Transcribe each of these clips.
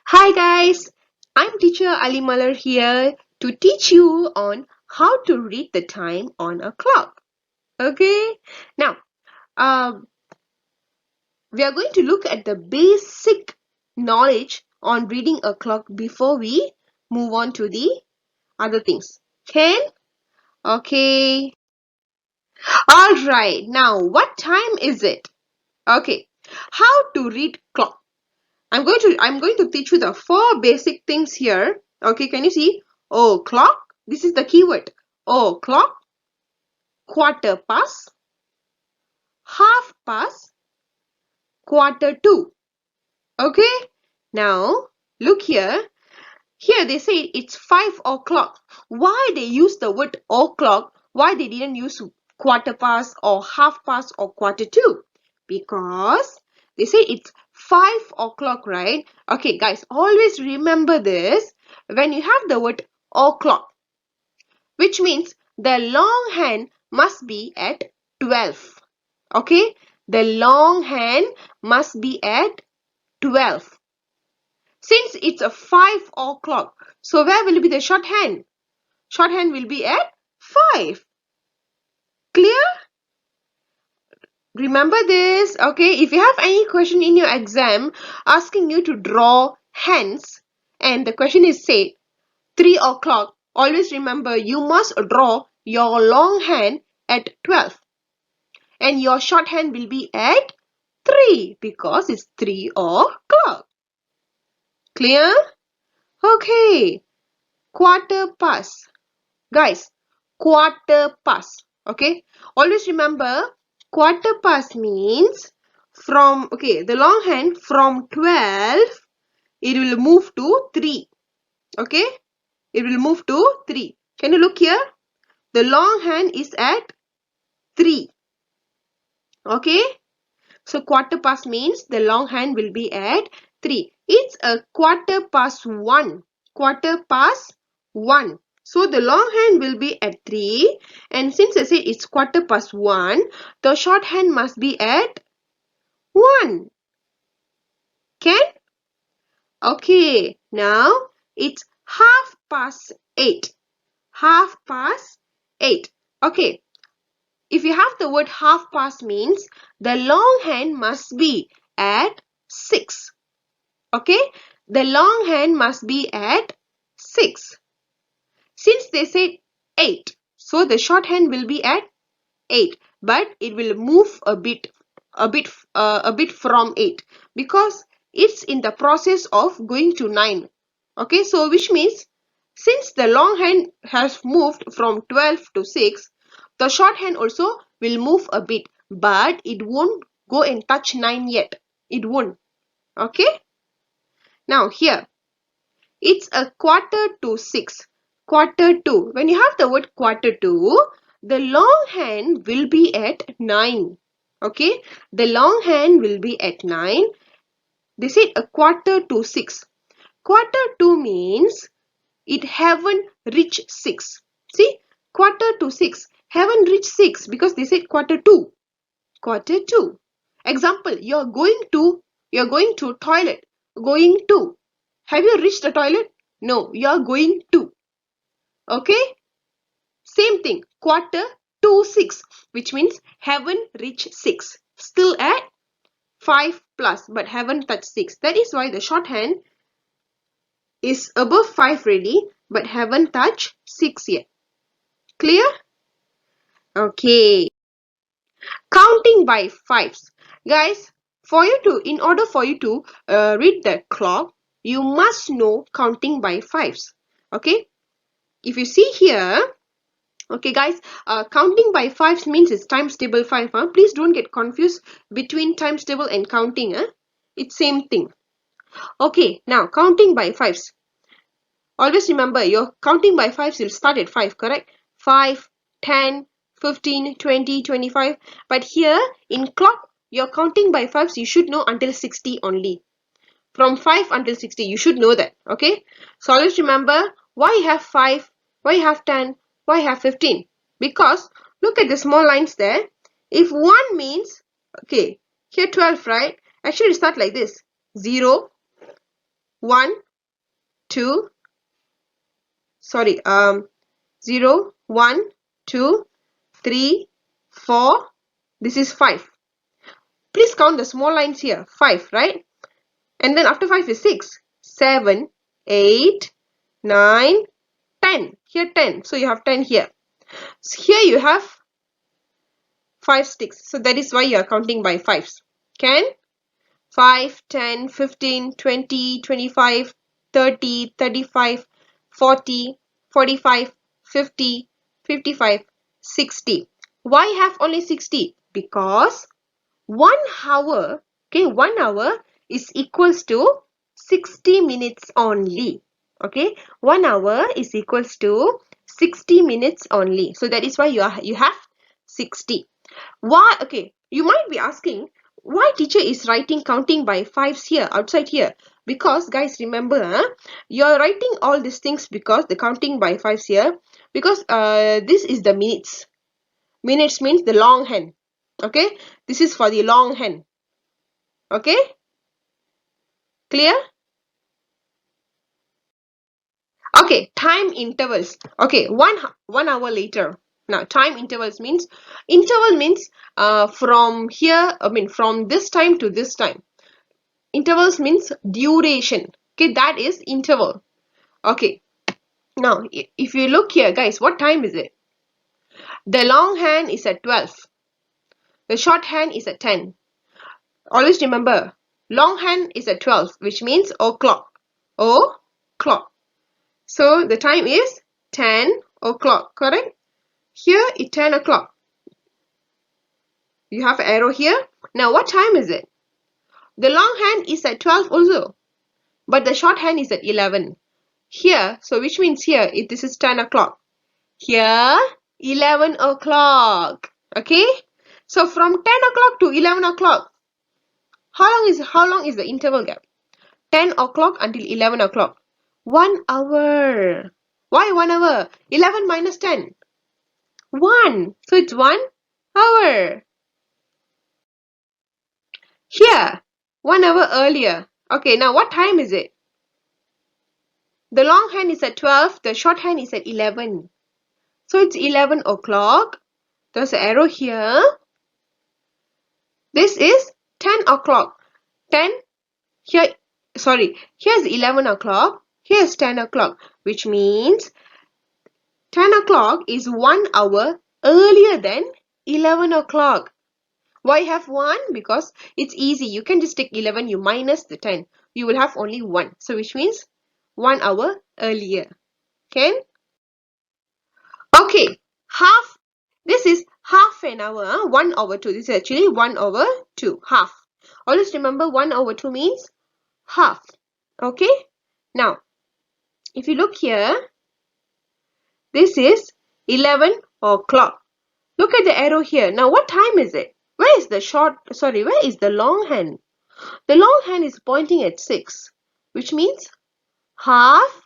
Hi guys, I'm teacher Ali Malar here to teach you on how to read the time on a clock. Okay, now um, we are going to look at the basic knowledge on reading a clock before we move on to the other things. Okay, alright, now what time is it? Okay, how to read clock. I'm going to teach you the four basic things here. Okay, can you see? Oh, clock. This is the keyword. Oh, clock. Quarter past. Half past. Quarter to. Okay. Now look here. Here they say it's 5 o'clock. Why they use the word o'clock? Why they didn't use quarter past or half past or quarter to? Because they say it's 5 o'clock, right? Okay, guys, always remember this when you have the word o'clock, which means the long hand must be at 12. Okay, the long hand must be at 12. Since it's a 5 o'clock, so where will be the shorthand? Shorthand will be at 5. Clear? Remember this. Okay, if you have any question in your exam asking you to draw hands and the question is say 3 o'clock, always remember you must draw your long hand at 12 and your shorthand will be at 3 because it's 3 o'clock. Clear? Okay, quarter past. Guys, quarter past. Okay, always remember quarter past means from, okay, the long hand from 12 it will move to 3. Okay, it will move to 3. Can you look here? The long hand is at 3. Okay, so quarter past means the long hand will be at 3. It's a quarter past 1. Quarter past 1. So the long hand will be at 3. And since I said it's quarter past 1, the short hand must be at 1. Can? Okay. Now it's half past 8. Half past 8. Okay. If you have the word half past means the long hand must be at 6. Okay, the long hand must be at 6. Since they said 8, so the short hand will be at 8, but it will move a bit from 8 because it's in the process of going to 9. Okay, so which means since the long hand has moved from 12 to 6, the short hand also will move a bit, but it won't go and touch 9 yet. It won't. Okay. Now here, it's a quarter to 6. Quarter to. When you have the word quarter to, the long hand will be at 9. Okay. The long hand will be at 9. They said a quarter to 6. Quarter to means it haven't reached 6. See, quarter to 6 haven't reached 6 because they said quarter to. Quarter to. Example, you're going to toilet. Going to. Have you reached the toilet? No, you're going to. Okay? Same thing. Quarter to 6, which means haven't reached 6. Still at 5 plus, but haven't touched 6. That is why the shorthand is above 5 ready, but haven't touched 6 yet. Clear? Okay. Counting by fives. Guys, in order for you to read the clock, you must know counting by fives. Okay? If you see here, okay guys, counting by fives means it's times table 5. Please don't get confused between times table and counting. It's same thing. Okay, now counting by fives. Always remember your counting by fives will start at 5, correct? 5, 10, 15, 20, 25. But here in clock, your counting by fives you should know until 60 only. From 5 until 60, you should know that. Okay? So always remember why you have 5, why you have 10, why you have 15. Because look at the small lines there. If 1 means, okay, here 12, right? Actually start like this. 0, 1, 2, sorry, 0, 1, 2, 3, 4. This is 5. Please count the small lines here. 5, right? And then after 5 is 6, 7, 8, 9, 10. Here 10. So you have 10 here. So here you have 5 sticks. So that is why you are counting by 5s. Can? 5, 10, 15, 20, 25, 30, 35, 40, 45, 50, 55, 60. Why have only 60? Because 1 hour, okay, 1 hour is equals to 60 minutes only. Okay, 1 hour is equals to 60 minutes only. So that is why you have 60. Why? Okay, you might be asking, why teacher is writing counting by 5s here, outside here? Because guys, remember, you're writing all these things because the counting by 5s here, because this is the minutes. Minutes means the long hand. Okay, this is for the long hand. Okay, clear? Okay, time intervals. Okay, one hour later. Now, time intervals means, from here, I mean from this time to this time. Intervals means duration. Okay, that is interval. Okay, now if you look here, guys, what time is it? The long hand is at 12. The short hand is at 10. Always remember, long hand is at 12, which means o'clock. O'clock. So the time is 10 o'clock, correct? Here it's 10 o'clock. You have an arrow here. Now what time is it? The long hand is at 12 also, but the short hand is at 11. Here, so which means here, if this is 10 o'clock. Here, 11 o'clock. Okay? So from 10 o'clock to 11 o'clock, how long is the interval gap? 10 o'clock until 11 o'clock. 1 hour. Why 1 hour? 11 minus 10. 1. So it's 1 hour. Here, 1 hour earlier. Okay, now what time is it? The long hand is at 12, the short hand is at 11. So it's 11 o'clock. There's an arrow here. This is 10 o'clock. 10, here, sorry, here's 11 o'clock. Here's 10 o'clock, which means 10 o'clock is 1 hour earlier than 11 o'clock. Why have 1? Because it's easy. You can just take 11, you minus the 10. You will have only 1. So which means 1 hour earlier. Okay? Okay. Half. This is half an hour. 1 over 2. This is actually 1 over 2. Half. Always remember 1 over 2 means half. Okay? Now, if you look here, this is 11 o'clock. Look at the arrow here. Now, what time is it? Where is the long hand? The long hand is pointing at 6, which means half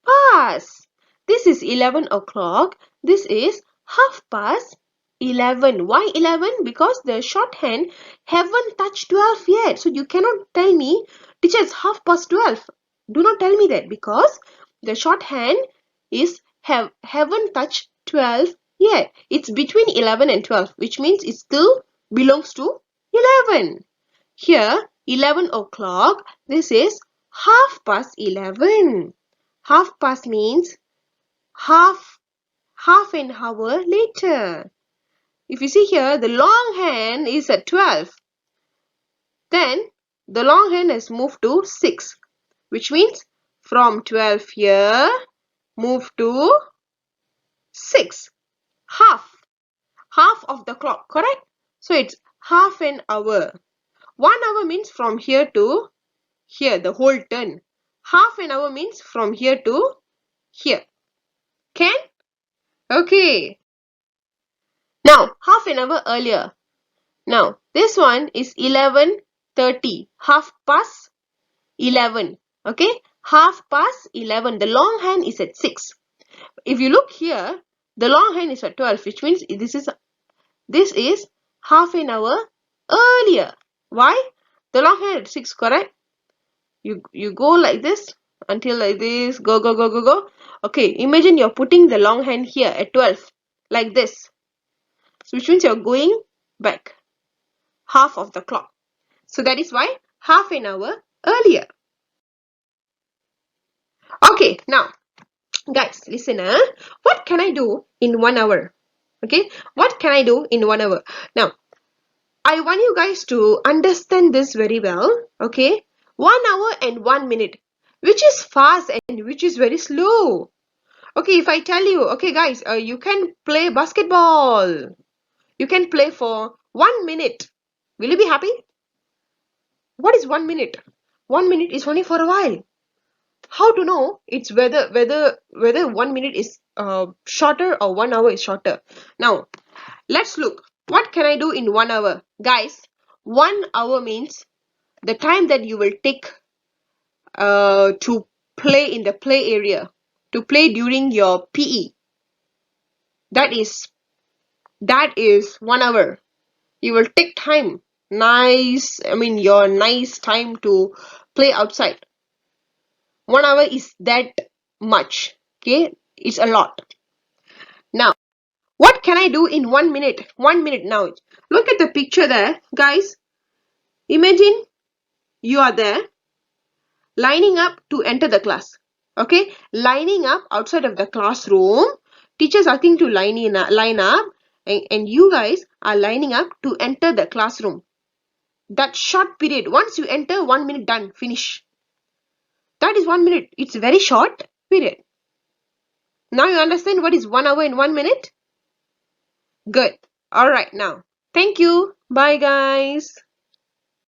past. This is 11 o'clock. This is half past 11. Why 11? Because the short hand haven't touched 12 yet. So you cannot tell me, teacher, it's half past 12. Do not tell me that, because the short hand is haven't touched 12 yet. It's between 11 and 12, which means it still belongs to 11. Here, 11 o'clock, this is half past 11. Half past means half an hour later. If you see here, the long hand is at 12. Then, the long hand has moved to 6, which means from 12 here, move to 6. Half of the clock, correct? So it's half an hour. 1 hour means from here to here, the whole turn. Half an hour means from here to here. Can? Okay. Now, half an hour earlier. Now, this one is 11:30. Half past 11. Okay? Half past 11. The long hand is at 6. If you look here, the long hand is at 12, which means this is half an hour earlier. Why? The long hand at 6, correct? You go like this until like this, go go go go go. Okay, imagine you're putting the long hand here at 12 like this, so which means you're going back half of the clock. So that is why half an hour earlier. Okay, now guys, listen. What can I do in 1 hour? Okay, what can I do in 1 hour? Now, I want you guys to understand this very well. Okay, 1 hour and 1 minute, which is fast and which is very slow. Okay, if I tell you, okay, guys, you can play basketball. You can play for 1 minute. Will you be happy? What is 1 minute? 1 minute is only for a while. How to know it's whether 1 minute is shorter or 1 hour is shorter? Now let's look. What can I do in 1 hour? Guys, 1 hour means the time that you will take to play in the play area, to play during your PE. That is 1 hour. You will take time. Your nice time to play outside. 1 hour is that much. Okay, it's a lot. Now, what can I do in 1 minute? 1 minute now. Look at the picture there, guys. Imagine you are there lining up to enter the class. Okay, lining up outside of the classroom. Teachers asking to line up, and you guys are lining up to enter the classroom. That short period, once you enter, 1 minute done, finish. That is 1 minute. It's a very short period. Now you understand what is 1 hour and 1 minute? Good. Alright now. Thank you. Bye guys.